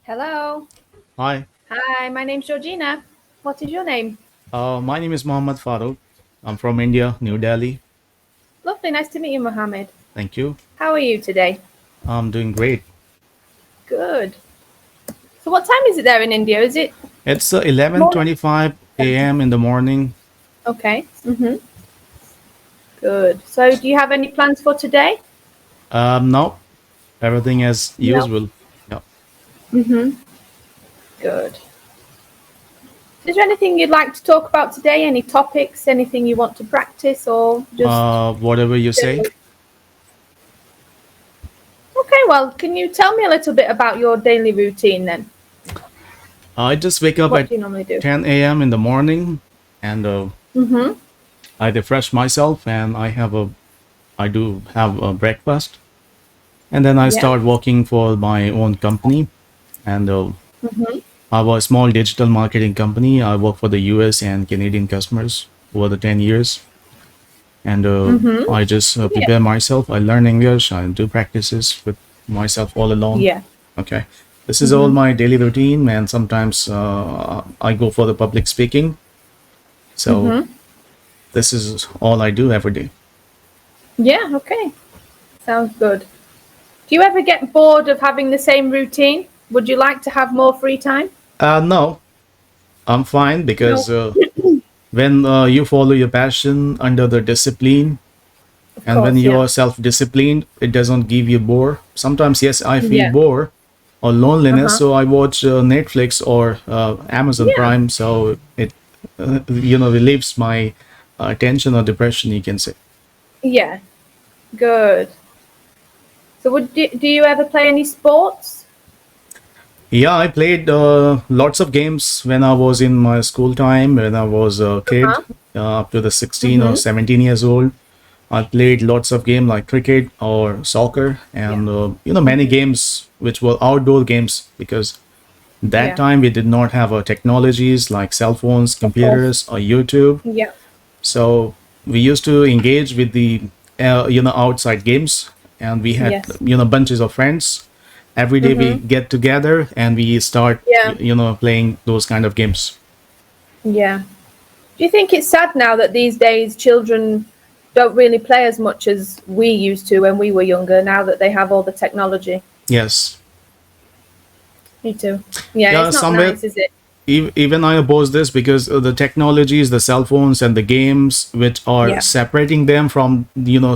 Hello. Hi, Hi, my name's Georgina. What is your name? my name is Mohammad Farooq. I'm from India, New Delhi. Lovely, nice to meet you, Mohammed. Thank you. How are you today? I'm doing great. Good. So, what time is it there in India? Is it It's morning? 11:25 a.m. in the morning. Okay. Good. So, do you have any plans for today? No, everything as No. usual. Yeah. Good. Is there anything you'd like to talk about today? Any topics? Anything you want to practice, or just Whatever you say. general? Okay. Well, can you tell me a little bit about your daily routine then? I just wake up What at do you normally do? 10 a.m. in the morning and Mm-hmm. I refresh myself and I do have a breakfast and then I Yeah. start working for my own company and Mm-hmm. I have a small digital marketing company. I work for the US and Canadian customers over the 10 years. And Mm-hmm. I just Yeah. prepare myself. I learn English. I do practices with myself all alone. Yeah. Okay. This is all Mm-hmm. my daily routine. And sometimes I go for the public speaking. So Mm-hmm. this is all I do every day. Yeah. Okay. Sounds good. Do you ever get bored of having the same routine? Would you like to have more free time? No, I'm fine No. because when you follow your passion under the discipline, Of and when course, you yeah. are self-disciplined, it doesn't give you bore. Sometimes, yes, I feel Yeah. bored or loneliness, Uh-huh. so I watch Netflix or Amazon Yeah. Prime, so it relieves my tension or depression, you can say. Yeah. Good. So do you ever play any sports? Yeah, I played lots of games when I was in my school time, when I was a kid, Uh-huh. up to the 16 or Mm-hmm. 17 years old. I played lots of games like cricket or soccer, Yeah. and many Mm-hmm. games which were outdoor games because that Yeah. time we did not have technologies like cell phones, Of course. computers, or YouTube. Yeah. So we used to engage with the outside games, and we had Yes. bunches of friends. Every day we Mm-hmm. get together and we start Yeah. playing those kind of games. Yeah. Do you think it's sad now that these days children don't really play as much as we used to when we were younger, now that they have all the technology? Yes. Me too. Yeah, Yeah, it's not somewhere nice, is it? even I oppose this because the technologies, the cell phones, and the games, which are Yeah. separating them from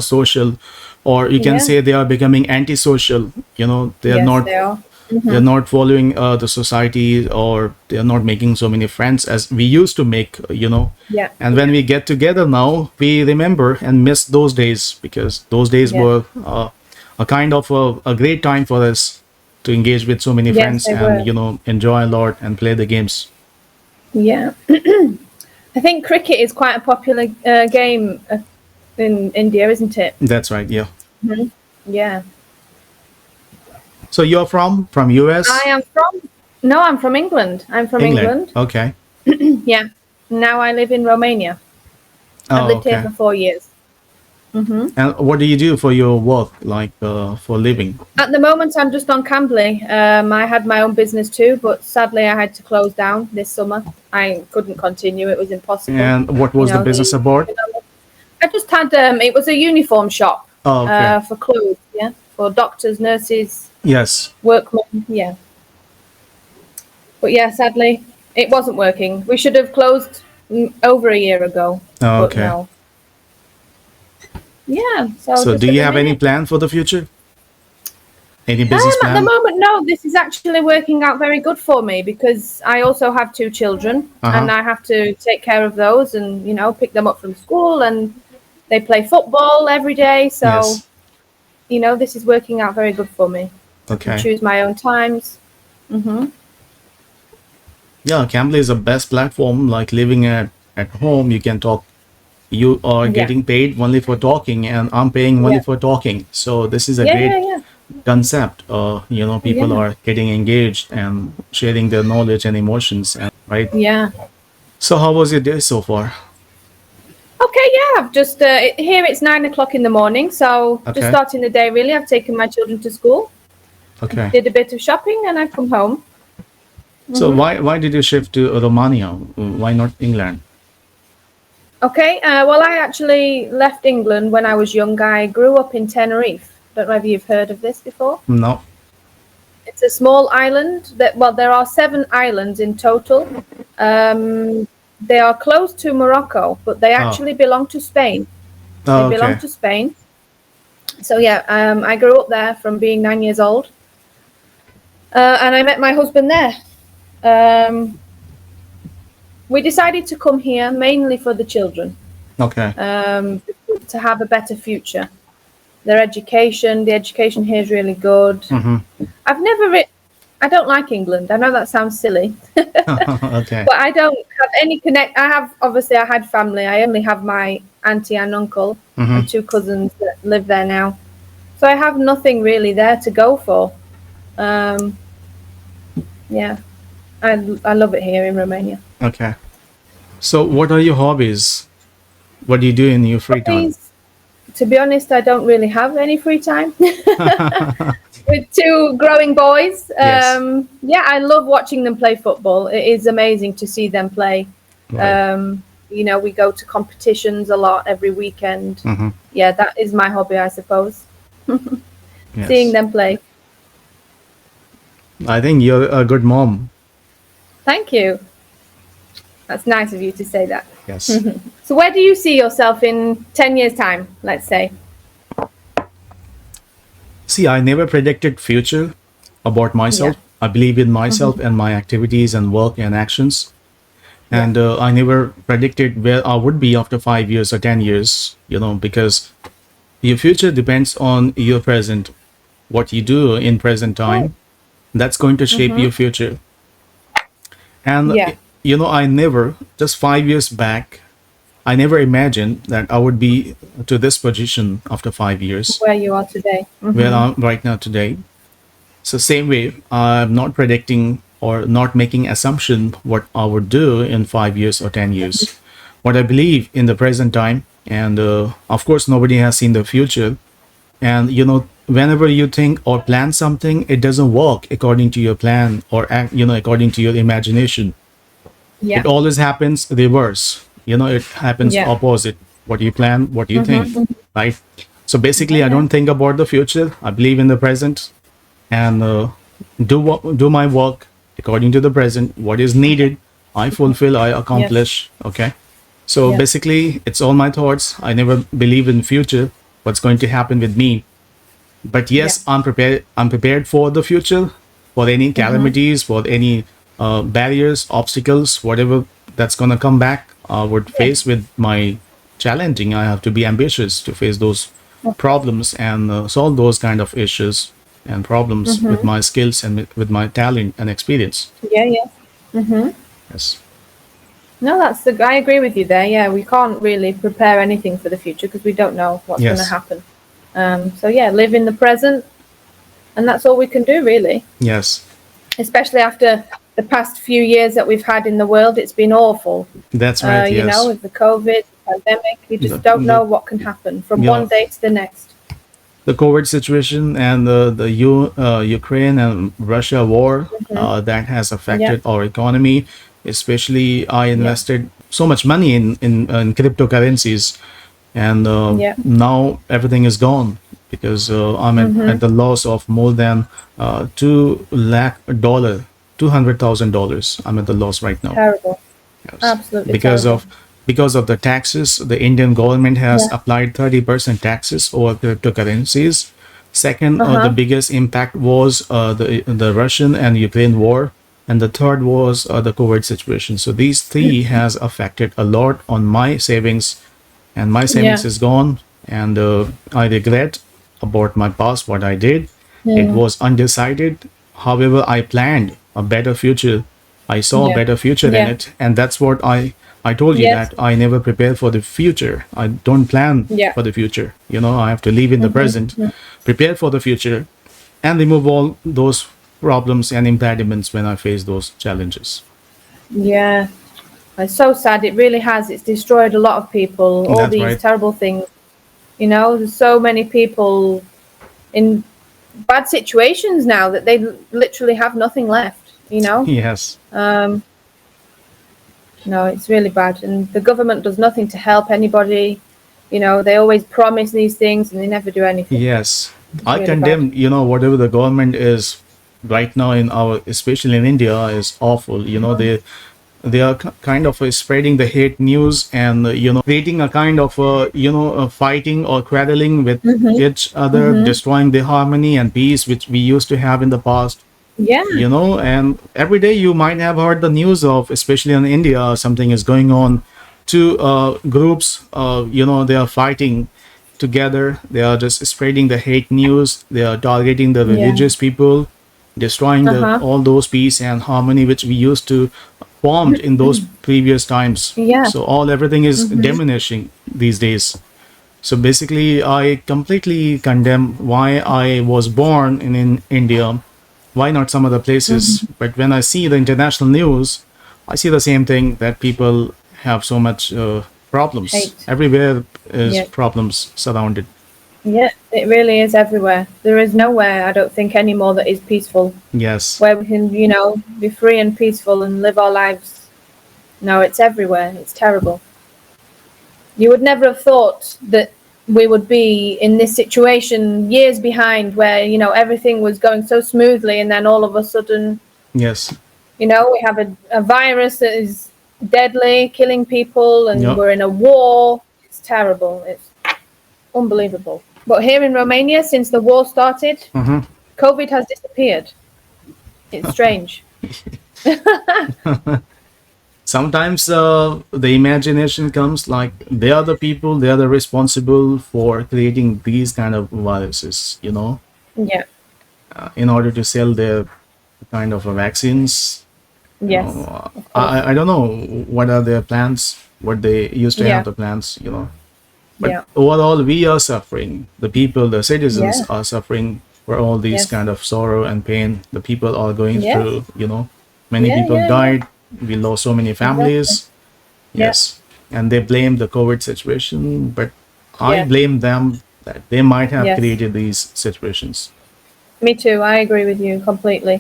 social, or you can Yeah. say they are becoming antisocial. Yes, they are. They're Mm-hmm. not following the society, or they're not making so many friends as we used to make. Yeah. And when Yeah. we get together now, we remember and miss those days because those days Yeah. were a kind of a great time for us to engage with so many Yes, friends they and were. enjoy a lot and play the games. Yeah. I think cricket is quite a popular game in India, isn't it? That's right. Yeah. Yeah. So you're from I US, am from. No, I'm from England. I'm from England. England. Okay. Yeah. Now I live in Romania. I've Oh, lived here okay. for 4 years. And what do you do for your work, like for living? At the moment, I'm just on Cambly. I had my own business too, but sadly, I had to close down this summer. I couldn't continue; it was impossible. And what You was the know, business about? I just had it was a uniform shop Oh, okay. for clothes, yeah, for doctors, nurses, Yes. workmen, yeah. But yeah, sadly, it wasn't working. We should have closed over a year ago, Oh, but okay. no. Yeah, so So do just at you the have any minute. plan for the future? Any business At the plan? moment, no, this is actually working out very good for me because I also have two children and Uh-huh. I have to take care of those and, pick them up from school and they play football every day. So, Yes. this is working out very good for me. I can Okay. choose my own times. Mm-hmm. Yeah, Cambly is the best platform. Like living at home, you can talk. You are Yeah. getting paid only for talking, and I'm paying only Yeah. for talking. So this is a Yeah. Yeah. great Yeah. concept. People Yeah. are getting engaged and sharing their knowledge and emotions, and right. Yeah. So how was your day so far? Okay. Yeah. I've just, here it's 9 o'clock in the morning. So just Okay. starting the day, really. I've taken my children to school, Okay. did a bit of shopping and I've come home. So why did you shift to Romania? Why not England? Okay, well, I actually left England when I was young. I grew up in Tenerife. Don't know if you've heard of this before. No. It's a small island well, there are 7 islands in total. They are close to Morocco, but they Oh. actually belong to Spain. They Oh, belong okay. to Spain. So yeah, I grew up there from being 9 years old, and I met my husband there. We decided to come here mainly for the children, Okay. to have a better future. The education here is really good. Mm-hmm. I don't like England. I know that sounds silly, Okay. but I don't have any connect. I had family. I only have my auntie and uncle Mm-hmm. and 2 cousins that live there now. So I have nothing really there to go for. Yeah, I love it here in Romania. Okay. So what are your hobbies? What do you do in your free time? To be honest, I don't really have any free time. With 2 growing boys, Yes. yeah, I love watching them play football. It is amazing to see them play. Right. We go to competitions a lot every weekend. Mm-hmm. Yeah, that is my hobby, I suppose. Seeing Yes. them play. I think you're a good mom. Thank you. That's nice of you to say that. Yes. So where do you see yourself in 10 years' time, let's say? See, I never predicted future about myself. Yeah. I believe in myself and my activities and work and actions. Yeah. And I never predicted where I would be after 5 years or 10 years, because your future depends on your present. What you do in present time, that's going to shape your future. And, Yeah. I never, just 5 years back, I never imagined that I would be to this position after 5 years, Where you are today. where I'm right now today. So same way, I'm not predicting or not making assumption what I would do in 5 years or 10 years. What I believe in the present time, and of course nobody has seen the future. And whenever you think or plan something, it doesn't work according to your plan or act, according to your imagination. Yeah. It always happens reverse. It happens Yeah. opposite. What you plan, what you think, right? So basically, I don't think about the future. I believe in the present, and do my work according to the present. What is needed, I fulfill, I accomplish. Okay. So Yeah. basically, it's all my thoughts. I never believe in future, what's going to happen with me. But yes, I'm prepared. I'm prepared for the future, for any calamities, for any barriers, obstacles, whatever that's gonna come back. I would face with my challenging. I have to be ambitious to face those problems and solve those kind of issues and problems with my skills and with my talent and experience. Yeah, yeah. Yes. No, I agree with you there. Yeah, we can't really prepare anything for the future because we don't know what's going to Yes. happen. So yeah, live in the present, and that's all we can do really. Yes. Especially after the past few years that we've had in the world, it's been awful. That's right. Yes. With the COVID pandemic, you just don't know what can happen from Yeah. one day to the next. The COVID situation and the Ukraine and Russia war that has affected our economy. Especially, I invested so much money in cryptocurrencies, and now everything is gone because I'm at the loss of more than $200,000, $200,000. I'm at the loss right now. Terrible. Yes. Absolutely Because terrible. of the taxes, the Indian government has applied 30% taxes over cryptocurrencies. Second, the biggest impact was the Russian and Ukraine war, and the third was the COVID situation. So these 3 has affected a lot on my savings, and my savings is gone. And I regret about my past, what I did. It was undecided. However, I planned a better future. I saw a better future in it, and that's what I told you Yes. that I never prepare for the future. I don't plan for the future. I have to live in the present, prepare for the future, and remove all those problems and impediments when I face those challenges. Yeah. It's so sad. It really has. It's destroyed a lot of people. All That's these right. terrible things. There's so many people in bad situations now that they literally have nothing left. you know. Yes. Um, no, it's really bad. And the government does nothing to help anybody. You know, they always promise these things and they never do anything. Yes. It's I really bad. condemn, whatever the government is right now in our, especially in India, is awful. They are kind of spreading the hate news and creating a kind of fighting or quarreling with Mm-hmm. each other, Mm-hmm. destroying the harmony and peace which we used to have in the past. Yeah. And every day you might have heard the news of, especially in India, something is going on. Two groups, they are fighting together. They are just spreading the hate news. They are targeting the Yeah. religious people, destroying the Uh-huh. all those peace and harmony which we used to formed in those previous times. Yeah. So all everything is Mm-hmm. diminishing these days. So basically, I completely condemn why I was born in India, why not some other places. Mm-hmm. But when I see the international news, I see the same thing that people have so much problems. Hate. Everywhere is Yeah. problems surrounded. Yeah, it really is everywhere. There is nowhere, I don't think, anymore that is peaceful, Yes, where we can, be free and peaceful and live our lives. No, it's everywhere. It's terrible. You would never have thought that we would be in this situation years behind where, everything was going so smoothly and then all of a sudden, yes, we have a virus that is deadly, killing people, and yeah, we're in a war. It's terrible. It's unbelievable. But here in Romania, since the war started, hmm COVID has disappeared. It's strange. Sometimes the imagination comes like they are the people, they are the responsible for creating these kind of viruses, Yeah. in order to sell their kind of vaccines. Yes. Of course. I don't know what are their plans, what they used to have Yeah. the plans. But Yeah. overall, we are suffering. The people, the citizens Yeah. are suffering for all these Yes. kind of sorrow and pain. The people are going Yes. through. Many Yeah. people Yeah. Yeah. died. We lost so many Exactly. families. Yeah. Yes. And they blame the COVID situation, but I Yeah. blame them that they might have Yes. created these situations. Me too. I agree with you completely.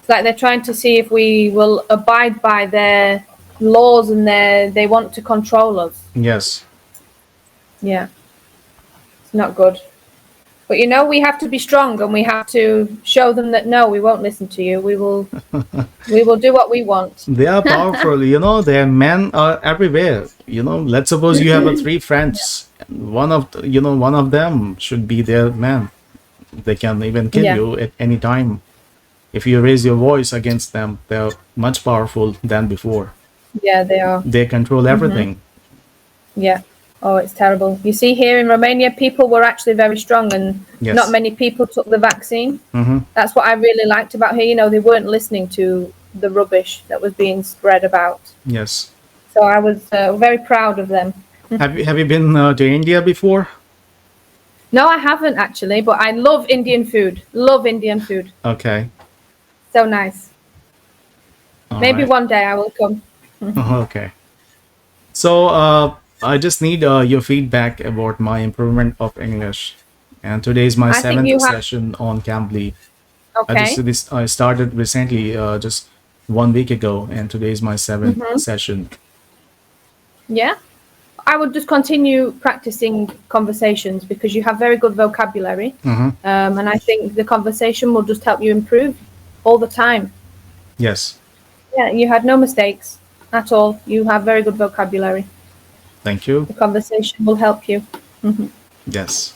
It's like they're trying to see if we will abide by their laws and they want to control us. Yes. Yeah. It's not good. But we have to be strong and we have to show them that no, we won't listen to you. We will do what we want. They are powerful, their men are everywhere. Let's suppose you have three friends. And one of them should be their man. They can even kill Yeah. you at any time. If you raise your voice against them, they're much powerful than before. Yeah, they are. They control everything. Yeah. Oh, it's terrible. You see, here in Romania, people were actually very strong and Yes. not many people took the vaccine. Hmm. That's what I really liked about here. They weren't listening to the rubbish that was being spread about. Yes. So I was very proud of them. Have you been to India before? No, I haven't actually, but I love Indian food. Love Indian food. Okay. So nice. All Maybe right. one day I will come. Okay. So I just need your feedback about my improvement of English. And today is my I think seventh you have. session on Cambly. Okay. I started recently, just 1 week ago, and today is my seventh Mm-hmm. session. Yeah. I would just continue practicing conversations because you have very good vocabulary. Hmm. And I think the conversation will just help you improve all the time. Yes. Yeah, you had no mistakes at all. You have very good vocabulary. Thank you. The conversation will help you. Yes.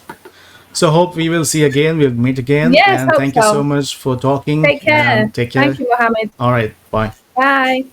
So hope we will see again. We'll meet again. Yes, And hope thank you so so. much for talking. Take care. And take care. Thank you, Mohammed. All right. Bye. Bye.